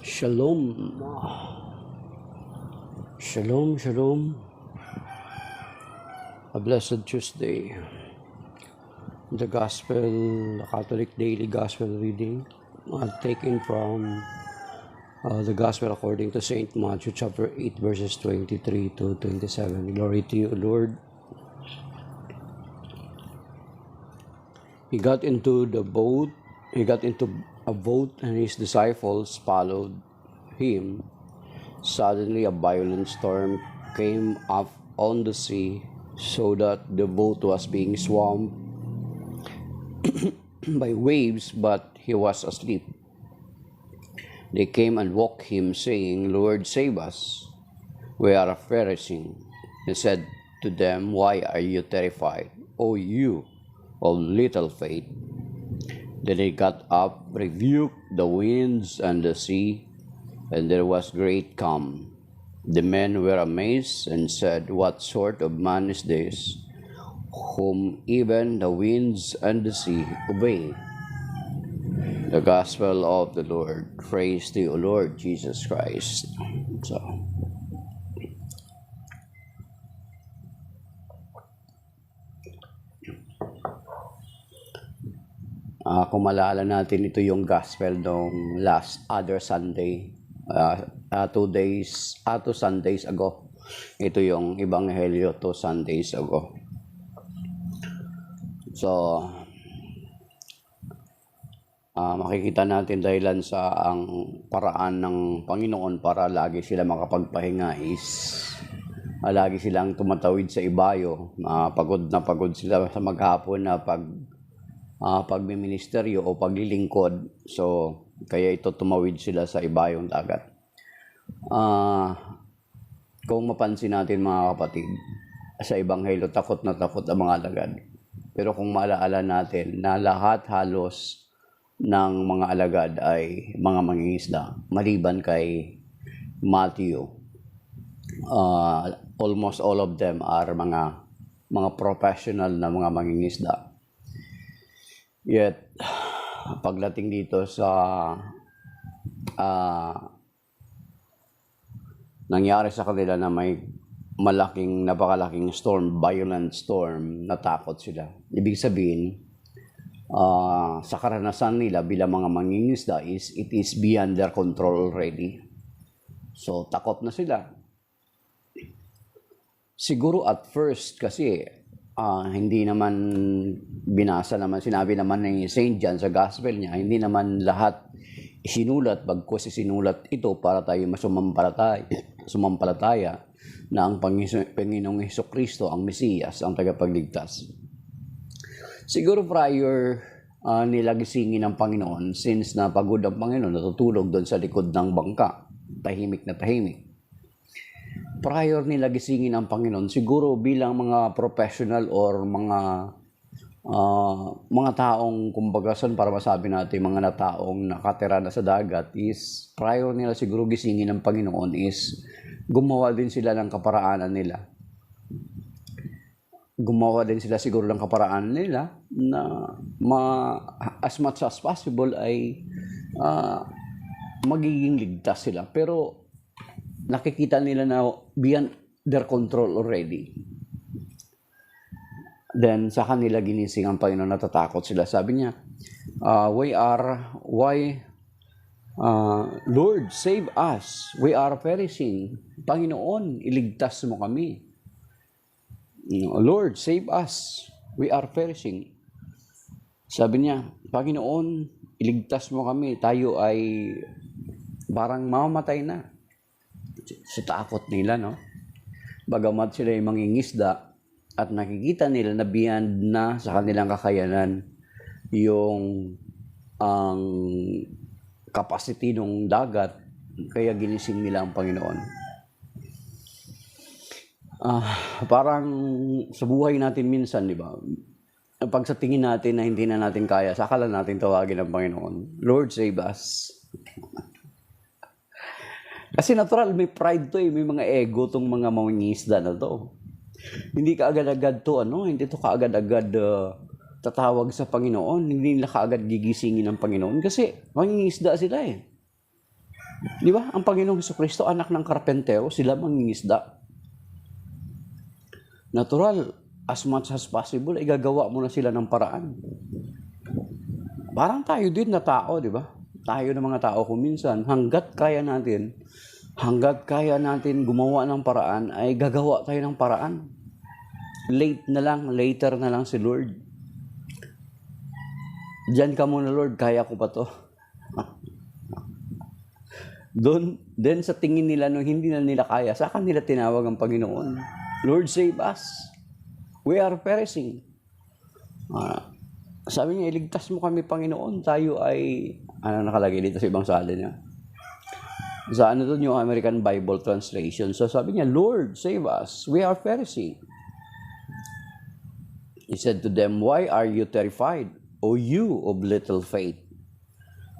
Shalom. Shalom, shalom. A blessed Tuesday. The Catholic Daily Gospel reading taken from the Gospel according to St. Matthew chapter 8 verses 23 to 27. Glory to you, Lord. He got into a boat and his disciples followed him. Suddenly a violent storm came up on the sea, so that the boat was being swamped by waves, but he was asleep. They came and woke him, saying, "Lord, save us. We are perishing." He said to them, "Why are you terrified, O you of little faith?" Then he got up, rebuked the winds and the sea, and there was great calm. The men were amazed and said, "What sort of man is this, whom even the winds and the sea obey?" The Gospel of the Lord. Praise to you, Lord Jesus Christ. Kung malala natin, ito yung Gospel nung other Sunday. 2 Sundays ago. Ito yung Ebanghelyo 2 Sundays ago. So, makikita natin dahilan sa ang paraan ng Panginoon para lagi sila makapagpahinga is lagi silang tumatawid sa ibayo. Pagod na pagod sila sa maghapon na pagmiministeryo o paglilingkod. So, kaya ito tumawid sila sa ibayong dagat. Kung mapansin natin mga kapatid, sa Ebanghelyo takot na takot ang mga alagad. Pero kung maalaala natin na lahat halos ng mga alagad ay mga mangingisda, maliban kay Matthew. Almost all of them are mga professional na mga mangingisda. Yet, pagdating dito sa nangyari sa kanila na may napakalaking storm, violent storm, natakot sila. Ibig sabihin, sa karanasan nila bilang mga mangingisda it is beyond their control already. So, takot na sila. Siguro at first kasi hindi naman sinabi naman ni St. John sa Gospel niya, hindi naman lahat isinulat, bagkus isinulat ito para tayo sumampalataya na ang Panginoong Hesukristo, ang Mesiyas, ang tagapagligtas. Siguro prior nila gisingin ng Panginoon, since napagod ang Panginoon, natutulog doon sa likod ng bangka, tahimik na tahimik. Prior nila gisingin ang Panginoon, siguro bilang mga professional or mga taong, kumbaga para masabi natin, mga taong nakatira na sa dagat is, prior nila siguro gisingin ng Panginoon is, gumawa din sila ng kaparaanan nila. Gumawa din sila siguro ng kaparaanan nila na as much as possible ay magiging ligtas sila. Pero nakikita nila na beyond their control already. Then sa kanila ginising ang Panginoon, natatakot sila. Sabi niya, Lord, save us. We are perishing. Panginoon, iligtas mo kami. Lord, save us. We are perishing. Sabi niya, Panginoon, iligtas mo kami. Tayo ay parang mamamatay na. Sa takot nila, no? Bagamat sila ay mangingisda at nakikita nila na beyond na sa kanilang kakayanan yung ang capacity ng dagat, kaya ginising nila ang Panginoon. Parang sa buhay natin minsan, di ba? Pag sa tingin natin na hindi na natin kaya, saka lang natin tawagin ang Panginoon, Lord, save us. Kasi natural, may pride to may mga ego tong mga mangingisda na to. Hindi ka agad-agad hindi to kaagad-agad tatawag sa Panginoon, hindi nila kaagad gigisingin ng Panginoon kasi mangingisda sila Di ba? Ang Panginoong Jesucristo, anak ng karpentero, sila mangingisda. Natural, as much as possible, ay gagawa mo na sila ng paraan. Parang tayo din na tao, di ba? Tayo na mga tao kung minsan, hanggat kaya natin gumawa ng paraan, ay gagawa tayo ng paraan. Later na lang si Lord. Diyan ka muna, Lord, kaya ko pa to. Then sa tingin nila, nung hindi na nila kaya, saka nila tinawag ang Panginoon. Lord, save us. We are perishing. Sabi niya, iligtas mo kami, Panginoon. Tayo ay, nakalagay dito sa ibang salin niya. Sa doon yung American Bible Translation. So sabi niya, Lord, save us. We are perishing. He said to them, why are you terrified, O you of little faith?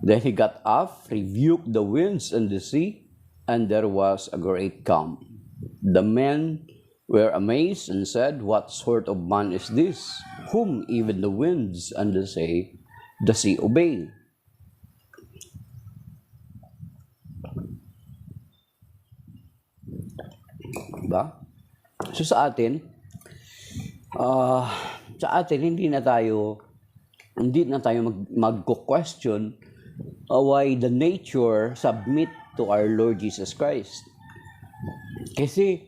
Then he got up, rebuked the winds and the sea, and there was a great calm. The men were amazed and said, what sort of man is this, whom even the winds and the sea obey? Diba? So sa atin hindi na tayo mag-question why the nature submit to our Lord Jesus Christ. Kasi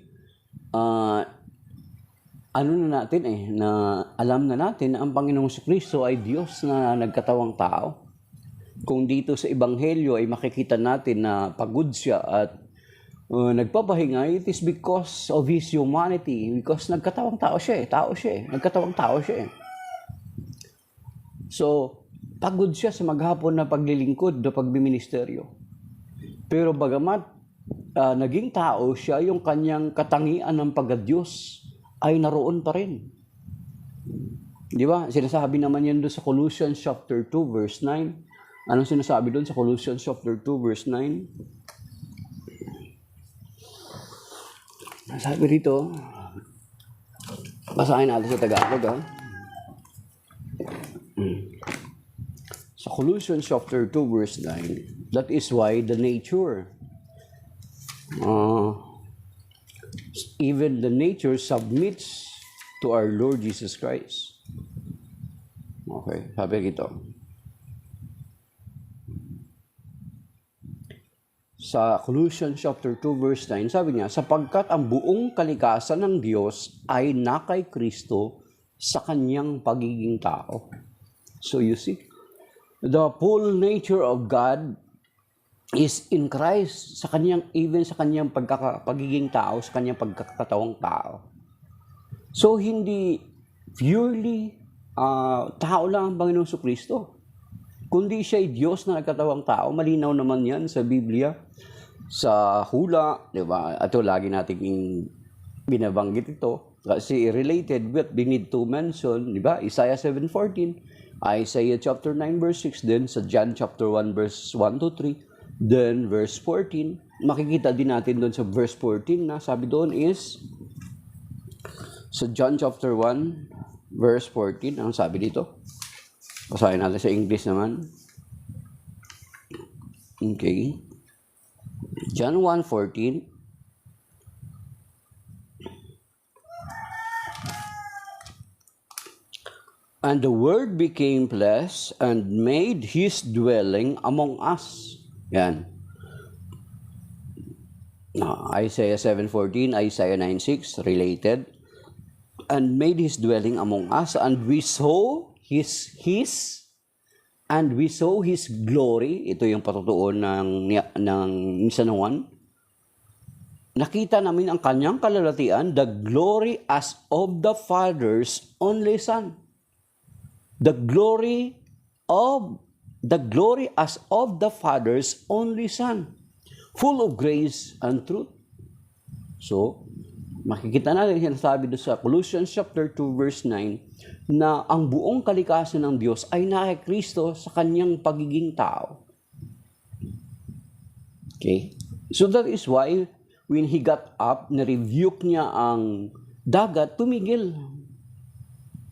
alam na natin na ang Panginoong Jesucristo ay Diyos na nagkatawang tao. Kung dito sa Ebanghelyo ay makikita natin na pagod siya at nagpapahinga, it is because of His humanity. Because nagkatawang tao siya eh. Nagkatawang tao siya eh. So, pagod siya sa maghapon na paglilingkod na pagbiministeryo. Pero bagamat naging tao siya, yung kanyang katangian ng pagka-Diyos ay naroon pa rin. Di ba? Sinasabi naman yan doon sa Colossians chapter 2 verse 9. Anong sinasabi doon sa Colossians chapter 2 verse 9? Sabi rito, basahin natin sa Tagalog ha. Sa Colossians chapter 2 verse 9, that is why the nature, even the nature submits to our Lord Jesus Christ. Okay, sabi rito. Sa Colossians chapter 2 verse 9, sabi niya, sapagkat ang buong kalikasan ng Diyos ay nakay Kristo sa kanyang pagiging tao. So you see, the full nature of God is in Christ, even sa kanyang pagiging tao, sa kanyang pagkakatawang tao. So hindi purely tao lang ang Panginoong Jesucristo, kundi siya ay Diyos na nagkatawang tao. Malinaw naman yan sa Biblia, sa hula, di ba? Ito lagi nating binabanggit ito kasi related with we need to mention, di ba? Isaiah 7:14, Isaiah chapter 9 verse 6, then sa John chapter 1 verse 1 to 3, then verse 14. Makikita din natin doon sa verse 14 na sabi doon is sa John chapter 1 verse 14, ang sabi dito. Basahin natin sa English naman. Okay. John 1:14. And the Word became flesh and made His dwelling among us. Yan. Isaiah 7:14, Isaiah 9:6, related. And made His dwelling among us, and we saw His glory. Ito yung patutuon ng San Juan. Nakita namin ang kanyang kalalatian, the glory as of the Father's only Son. The glory as of the Father's only Son, full of grace and truth. So, makikita natin sinasabi doon sa Colossians chapter 2 verse 9 na ang buong kalikasan ng Diyos ay nakay Kristo sa kanyang pagiging tao. Okay? So that is why when He got up, na-rebuke niya ang dagat, tumigil.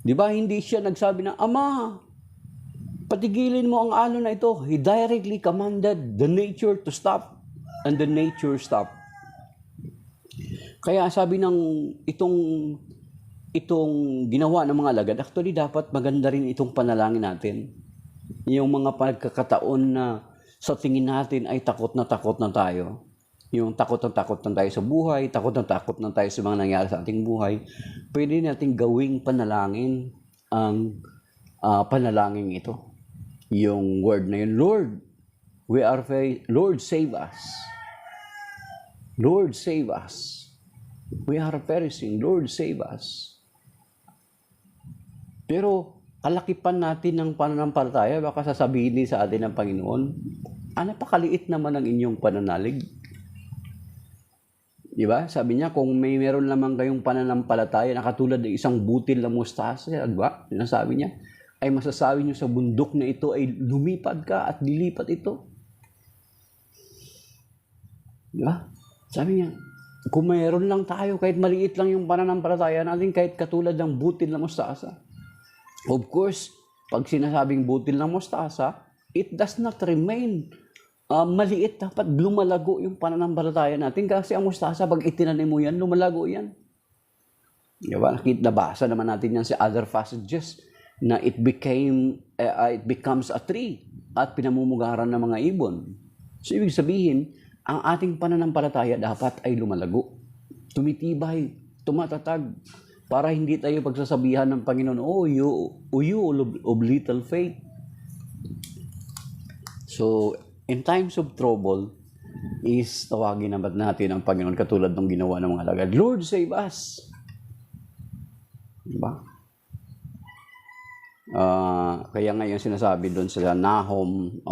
Di ba? Hindi siya nagsabi na, Ama, patigilin mo ang alon na ito. He directly commanded the nature to stop. and the nature stuff. Kaya sabi ng itong ginawa ng mga alagad, actually dapat maganda rin itong panalangin natin. Yung mga pagkakataon na sa tingin natin ay takot na tayo. Yung takot na tayo sa buhay, takot na tayo sa mga nangyari sa ating buhay. Pwede natin gawing panalangin ang panalangin ito. Yung word na yun, Lord, Lord save us. Lord save us. We are perishing. Lord save us. Pero kalakipan natin ng pananampalataya, baka sasabihin din sa atin ng Panginoon, napakaliit naman ang inyong pananalig. Diba? Sabi niya, kung meron lamang kayong pananampalataya na katulad ng isang butil na mustasa, diba? Sinasabi niya, ay masasabi niyo sa bundok na ito ay lumipad ka at lilipat ito. Diba? Sabi niya, kung mayroon lang tayo, kahit maliit lang yung pananampalataya natin, kahit katulad ng butil na mustasa. Of course, pag sinasabing butil na mustasa, it does not remain maliit. Dapat lumalago yung pananampalataya natin. Kasi ang mustasa, pag itinanim mo yan, lumalago yan. Diba? Nabasa naman natin yan sa other passages na it becomes a tree at pinamumugaran ng mga ibon. So, ibig sabihin, ang ating pananampalataya dapat ay lumalago, tumitibay, tumatatag, para hindi tayo pagsasabihan ng Panginoon, you of little faith. So, in times of trouble, is tawagin naman natin ang Panginoon katulad ng ginawa ng mga alagad. Lord, save us! Diba? Kaya ngayon sinasabi doon sa Nahum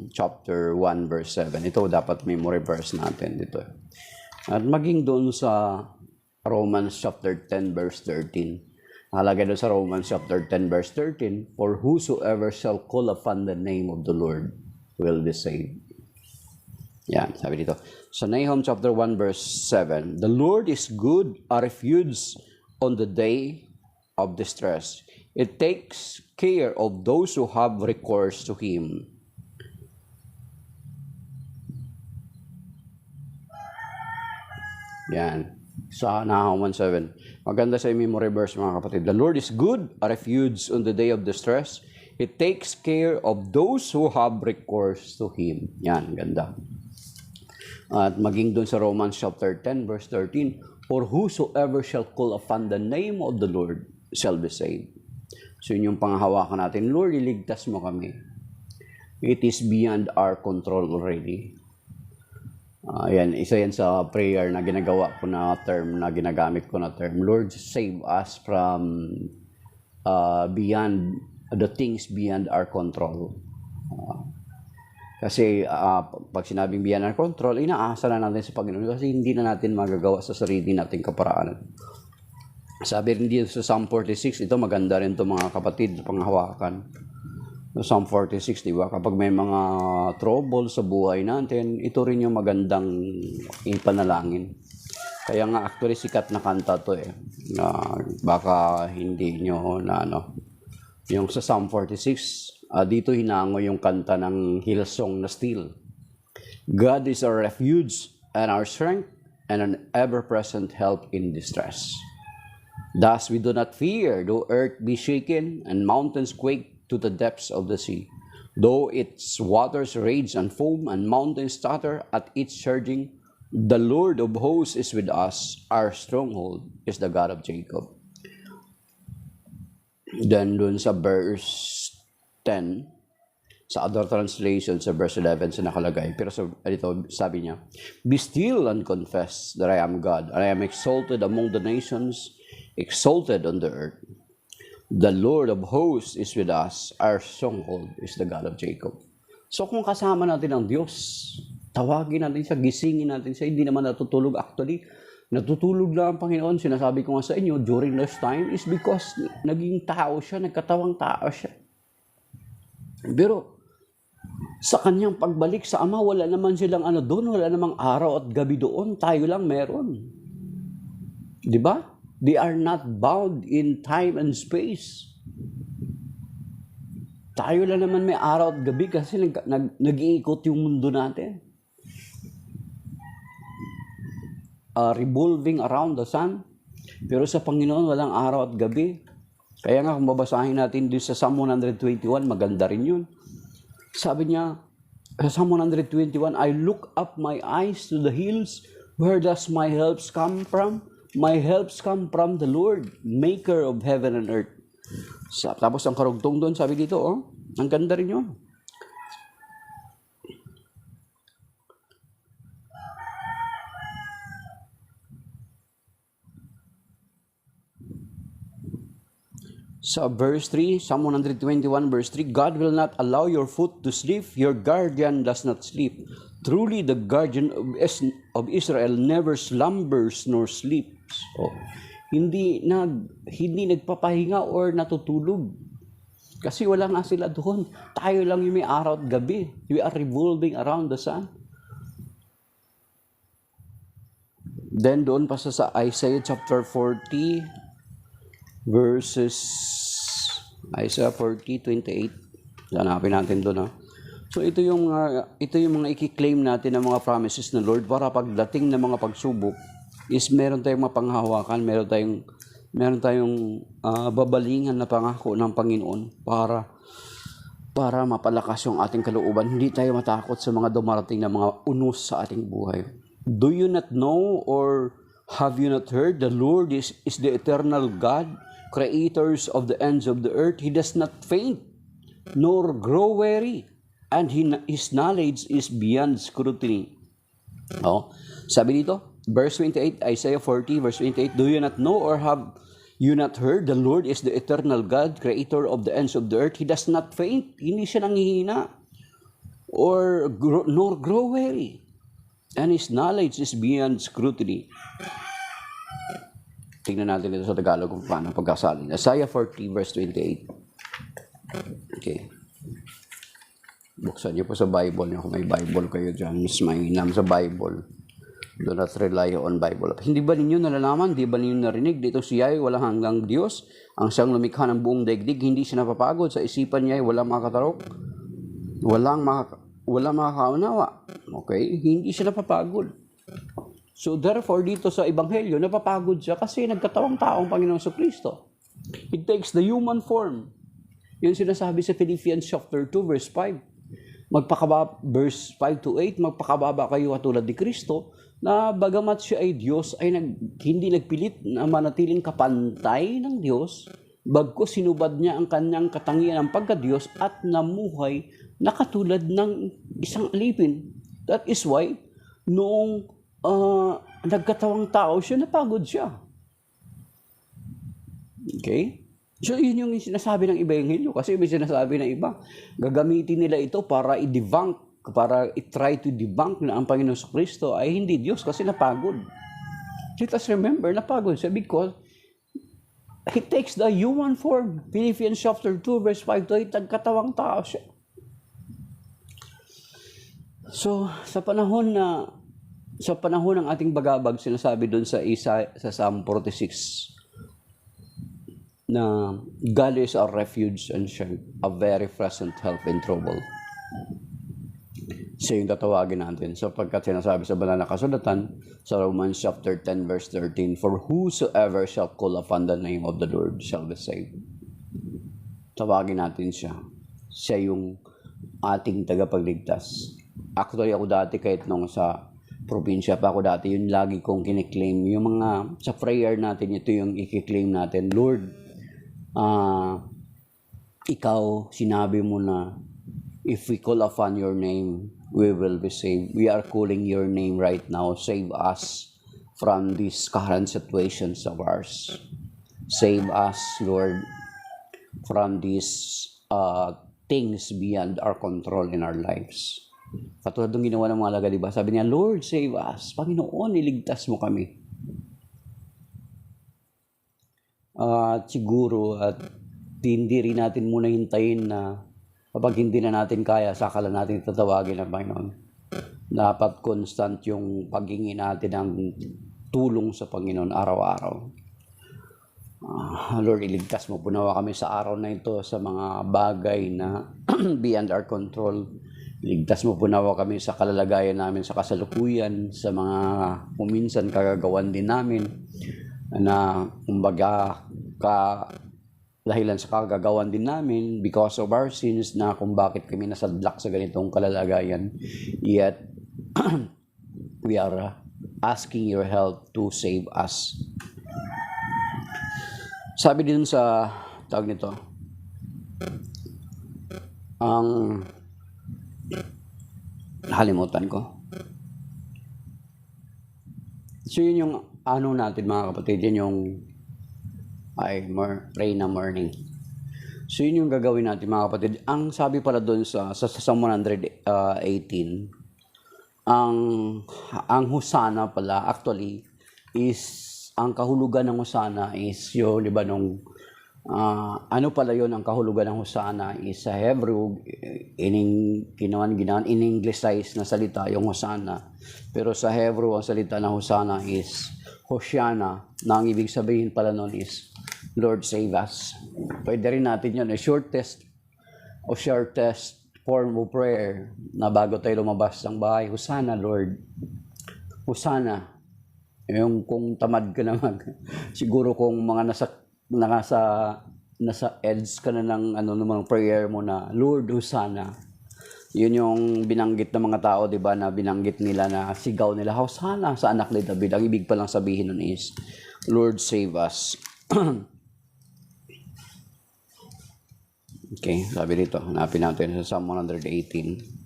chapter 1 verse 7. Ito dapat memory verse natin dito. At maging doon sa Romans chapter 10 verse 13. Nakalagay doon sa Romans chapter 10 verse 13, for whosoever shall call upon the name of the Lord will be saved. Yan, sabi dito. Sa Nahum chapter 1 verse 7, the Lord is good, a refuge on the day of distress. It takes care of those who have recourse to Him. Yan. Sa Nahum 1:7. Maganda sa memory verse, mga kapatid. The Lord is good, a refuge on the day of distress. It takes care of those who have recourse to Him. Yan, ganda. At maging doon sa Romans chapter 10 verse 13, for whosoever shall call upon the name of the Lord shall be saved. So yun yung panghahawakan natin. Lord, iligtas mo kami. It is beyond our control already. Yan, isa yan sa prayer na ginagawa ko na term, na ginagamit ko na term. Lord, save us from beyond the things beyond our control. Kasi pag sinabing beyond our control, inaasa na natin sa Panginoon kasi hindi na natin magagawa sa sarili nating kaparaanan. Sabi rin dito sa Psalm 46, ito maganda rin ito mga kapatid, panghawakan. Psalm 46, di ba? Kapag may mga trouble sa buhay natin, ito rin yung magandang ipanalangin. Kaya nga actually sikat na kanta to na baka hindi nyo na yung sa Psalm 46, dito hinango yung kanta ng Hillsong na Still. God is our refuge and our strength and an ever-present help in distress. Thus we do not fear, though earth be shaken and mountains quake to the depths of the sea. Though its waters rage and foam and mountains totter at its surging, the Lord of hosts is with us. Our stronghold is the God of Jacob. Then dun sa verse 10, sa other translation, sa verse 11, sa nakalagay. Pero dito, sabi niya, be still and confess that I am God, and I am exalted among the nations, exalted on the earth. The Lord of hosts is with us. Our stronghold is the God of Jacob. So kung kasama natin ang Diyos, tawagin natin siya, gisingin natin siya, hindi naman natutulog. Actually, natutulog lang ang Panginoon. Sinasabi ko nga sa inyo, during this time is because naging tao siya, nagkatawang tao siya. Pero sa kanyang pagbalik sa Ama, wala naman silang doon, wala namang araw at gabi doon. Tayo lang meron. Di ba? They are not bound in time and space. Tayo lang naman may araw at gabi kasi nag-iikot yung mundo natin. revolving around the sun. Pero sa Panginoon, walang araw at gabi. Kaya nga kung babasahin natin dito sa Psalm 121, maganda rin yun. Sabi niya, sa Psalm 121, I look up my eyes to the hills. Where does my help come from? My helps come from the Lord, maker of heaven and earth. Tapos ang karugtong doon, sabi dito, ang ganda rin yun. Sa verse 3, Psalm 121 verse 3, God will not allow your foot to slip, your guardian does not sleep. Truly the guardian of Israel never slumbers nor sleeps. Hindi nagpapahinga or natutulog. Kasi wala nga sila doon. Tayo lang yung may araw at gabi. We are revolving around the sun. Then doon pa sa Isaiah chapter 40, verses Isaiah 40:28. Hanapin natin doon. So ito yung mga i-claim natin ng mga promises ng Lord para pagdating ng mga pagsubok is meron tayong mapanghawakan, meron tayong babalingan na pangako ng Panginoon para mapalakas yung ating kalooban. Hindi tayo matakot sa mga dumarating na mga unos sa ating buhay. Do you not know or have you not heard? The Lord is the eternal God, creators of the ends of the earth. He does not faint nor grow weary, and his knowledge is beyond scrutiny. Sabi dito, verse 28, Isaiah 40, verse 28, do you not know or have you not heard? The Lord is the eternal God, creator of the ends of the earth. He does not faint, hindi siya nanghihina, nor grow weary, and his knowledge is beyond scrutiny. Tingnan natin ito sa Tagalog kung paano pagkasalin. Isaiah 40 verse 28. Okay. Buksan niyo po sa Bible niyo kung may Bible kayo dyan. Mas mainam sa Bible. Do not rely on Bible. Hindi ba ninyo nalalaman? Hindi ba ninyo narinig? Dito siya ay walang hanggang Diyos. Ang siyang lumikha ng buong daigdig. Hindi siya napapagod. Sa isipan niya ay walang makatarok. Walang makakaunawa. Okay? Hindi siya napapagod. So therefore, dito sa Ebanghelyo, napapagod siya kasi nagkatawang taong Panginoong Kristo. It takes the human form. Yung sinasabi sa Philippians chapter 2, verse 5. Verse 5 to 8, magpakababa kayo katulad ni Kristo, na bagamat siya ay Diyos, ay hindi nagpilit na manatiling kapantay ng Diyos, bagkus sinubad niya ang kanyang katangian ng pagka-Diyos at namuhay na katulad ng isang alipin. That is why, noong nagkatawang tao siya, napagod siya. Okay? So, yun yung sinasabi ng Ebanghelyo. Kasi may sinasabi ng iba, gagamitin nila ito para para i-try to debunk na ang Panginoon Kristo ay hindi Diyos kasi napagod. Let us remember, napagod siya because He takes the human form. Philippians chapter 2, verse 5 to 8, nagkatawang tao siya. So, sa panahon ng ating bagabag, sinasabi doon sa Psalm 46 na God is our refuge and strength, a very present help in trouble. Siya yung tatawagin natin. Sapagkat sinasabi sa banal na kasulatan sa Romans chapter 10 verse 13, for whosoever shall call upon the name of the Lord shall be saved. Tawagin natin siya. Siya yung ating tagapagligtas. Actually, ako dati kahit nung sa probinsya pa ako dati, yun lagi kong kiniklaim. Yung mga, sa prayer natin, ito yung ikiklaim natin. Lord, ikaw, sinabi mo na, if we call upon your name, we will be saved. We are calling your name right now. Save us from these current situations of ours. Save us, Lord, from these things beyond our control in our lives. Katulad ng ginawa ng mga laga, diba? Sabi niya, Lord, save us. Panginoon, iligtas mo kami. Siguro, at hindi rin natin muna hintayin na kapag hindi na natin kaya, saka lang natin tatawagin ng Panginoon. Dapat constant yung paghingi natin ng tulong sa Panginoon araw-araw. Lord, iligtas mo po nawa kami sa araw na ito sa mga bagay na beyond our control. Ligtas mo po nawa kami sa kalalagayan namin sa kasalukuyan, sa mga kuminsan kagagawan din namin na kumbaga dahilan sa kagagawan din namin because of our sins na kung bakit kami nasadlak sa ganitong kalalagayan. Yet, we are asking your help to save us. Sabi din sa tawag nito, ang nakalimutan ko. So yun yung ano natin mga kapatid, yun yung pray na morning. So yun yung gagawin natin mga kapatid. Ang sabi pala doon sa Psalm 118, ang husana pala actually is, ang kahulugan ng husana is yun, di ba, nung ano pala yun, ang kahulugan ng husana is sa Hebrew, in-English na salita yung husana. Pero sa Hebrew, ang salita ng husana is Hoshana, na ang ibig sabihin pala nun is Lord save us. Pwede rin natin yun, shortest form of prayer na bago tayo lumabas ng bahay, Hosana Lord, Hosana. Yung kung tamad ka na siguro kung mga nasa edge ka na ng namang prayer mo na Lord Hosana. Yun yung binanggit ng mga tao, di ba, na binanggit nila na sigaw nila Hosana sa anak ni David. Ang ibig palang sabihin nun is Lord save us. Okay, sabi dito, hanapin natin sa Psalm 118.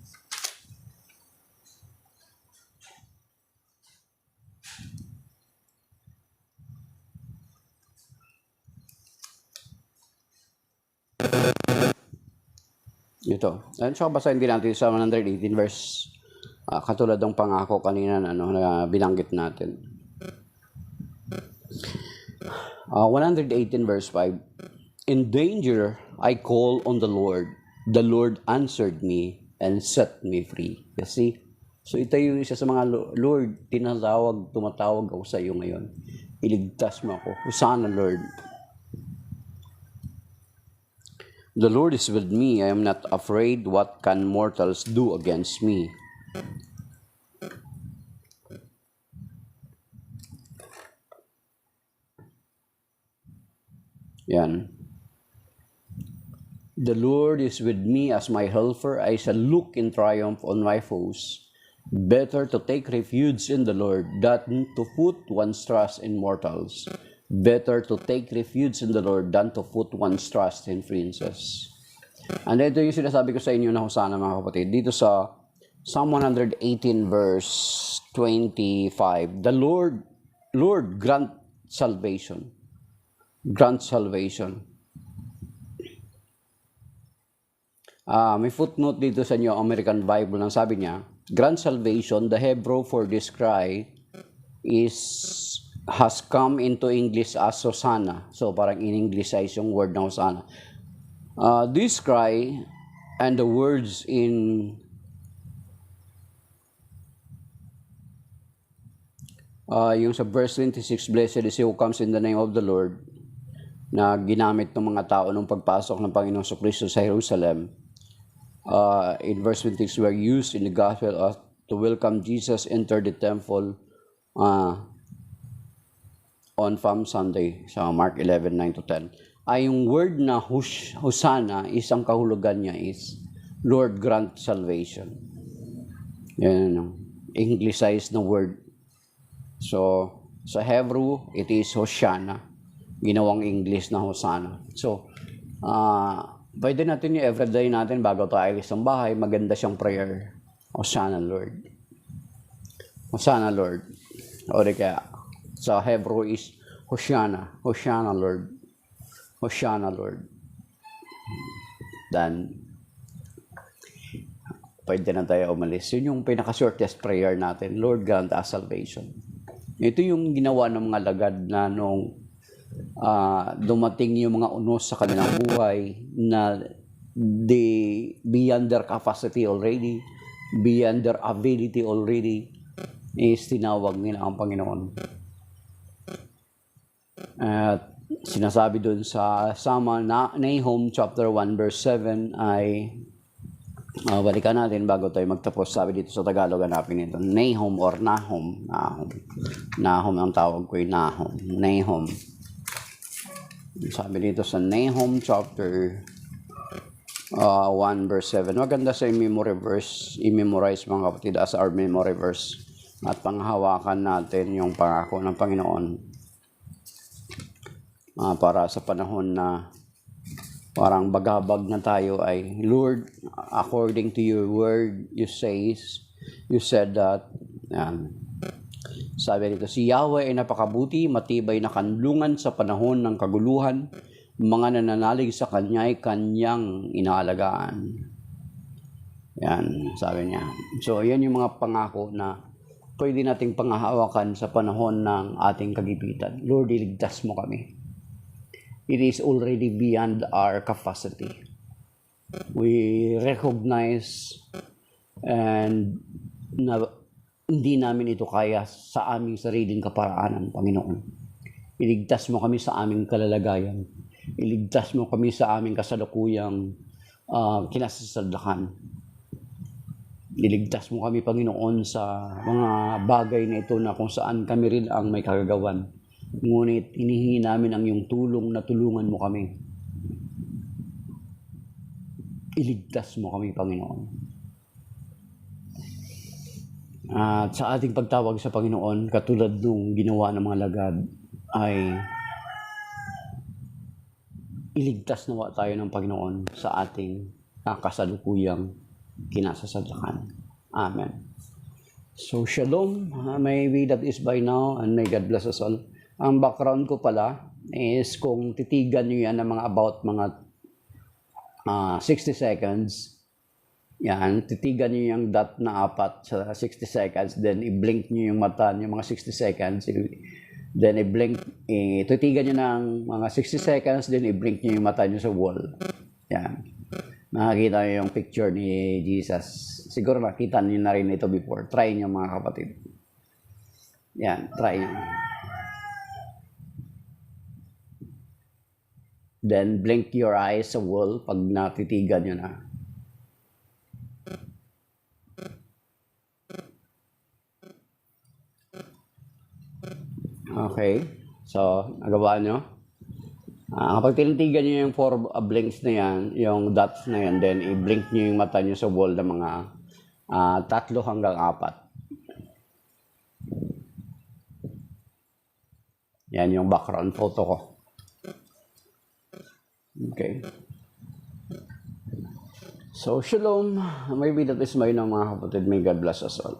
Ito. So, basahin din natin sa 118 verse, katulad ng pangako kanina na binanggit natin. 118 verse 5. In danger, I call on the Lord. The Lord answered me and set me free. Kasi, so ito yung isa sa mga Lord, tumatawag ako sa iyo ngayon. Iligtas mo ako. Hosana, Lord. The Lord is with me. I am not afraid. What can mortals do against me? Yan. The Lord is with me as my helper. I shall look in triumph on my foes. Better to take refuge in the Lord than to put one's trust in mortals. Better to take refuge in the Lord than to put one's trust in princes. And ito yung sinasabi ko sa inyo na hosana mga kapatid. Dito sa Psalm 118 verse 25. The Lord grant salvation. Grant salvation. May footnote dito sa inyo, American Bible, nang sabi niya, grant salvation, the Hebrew for this cry has come into English as Hosanna. So, parang in-English yung word na Hosanna. This cry and the words in yung sa verse 26, blessed is he who comes in the name of the Lord, na ginamit ng mga tao nung pagpasok ng Panginoong Kristo sa Jerusalem. In verse 26, were used in the gospel to welcome Jesus enter the temple on Palm Sunday sa Mark 11:9-10. Yung word na Hosanna, isang kahulugan niya is Lord grant salvation. Yan ang Englicized na word. So sa Hebrew, it is Hoshana, ginawang English na Hosanna. So pwede natin yung everyday natin bago tayo alis ng bahay, maganda siyang prayer. Hosanna Lord. Hosanna Lord. O di kaya, sa Hebrew is Hoshana. Hoshana Lord. Hoshana Lord. Then, pwede na tayo umalis. Yun yung pinaka-shortest prayer natin. Lord grant us salvation. Ito yung ginawa ng mga lagad na nung dumating yung mga unos sa kanilang buhay na beyond their capacity already, beyond their ability already, is tinawag nila ang Panginoon. At sinasabi doon sa Nahum chapter 1 verse 7 ay Balikan natin bago tayo magtapos. Sabi dito sa Tagalog, hanapin ito. Nahum or Nahum. Nahum ang tawag ko, Nahum. Nahum. Sabi dito sa Nahum chapter 1 verse 7. Maganda sa memory verse, i-memorize mga kapatid as our memory verse. At panghawakan natin yung pangako ng Panginoon para sa panahon na parang bagabag na tayo ay, Lord, according to your word, you said that, yan. Sabi dito, si Yahweh ay napakabuti, matibay na kanlungan sa panahon ng kaguluhan, mga nananalig sa Kanya ay Kanyang inaalagaan. Yan, sabi niya. So, yan yung mga pangako na pwede nating panghahawakan sa panahon ng ating kagipitan. Lord, iligtas mo kami. It is already beyond our capacity. We recognize and na hindi namin ito kaya sa aming sariling kaparaanan, Panginoon. Iligtas mo kami sa aming kalalagayan. Iligtas mo kami sa aming kasalukuyang kinasasadlakan. Iligtas mo kami, Panginoon, sa mga bagay na ito na kung saan kami rin ang may kagagawan. Ngunit hinihingi namin ang iyong tulong na tulungan mo kami. Iligtas mo kami, Panginoon. At sa ating pagtawag sa Panginoon, katulad nung ginawa ng mga lagad, ay iligtas nawa tayo ng Panginoon sa ating kasalukuyang kinasasadlakan. Amen. So, shalom. Maybe that is by now, and may God bless us all. Ang background ko pala is kung titigan nyo yan ng mga about mga 60 seconds, yan, titigan nyo yung dot na 4 sa 60 seconds, then i-blink nyo yung mata nyo mga 60 seconds, then i-blink, titigan nyo ng mga 60 seconds, then i-blink nyo yung mata nyo sa wall. Yan. Nakakita nyo yung picture ni Jesus. Siguro nakita nyo na rin ito before. Try nyo mga kapatid. Yan, try nyo. Then blink your eyes sa wall pag natitigan nyo na. Okay. So, nagawa nyo. Kapag tinitigan nyo yung 4 blinks na yan, yung dots na yan, then i-blink nyo yung mata nyo sa wall ng mga 3 hanggang 4. Yan yung background photo ko. Okay. So, shalom. Maybe that is my mga kapatid. May God bless us all.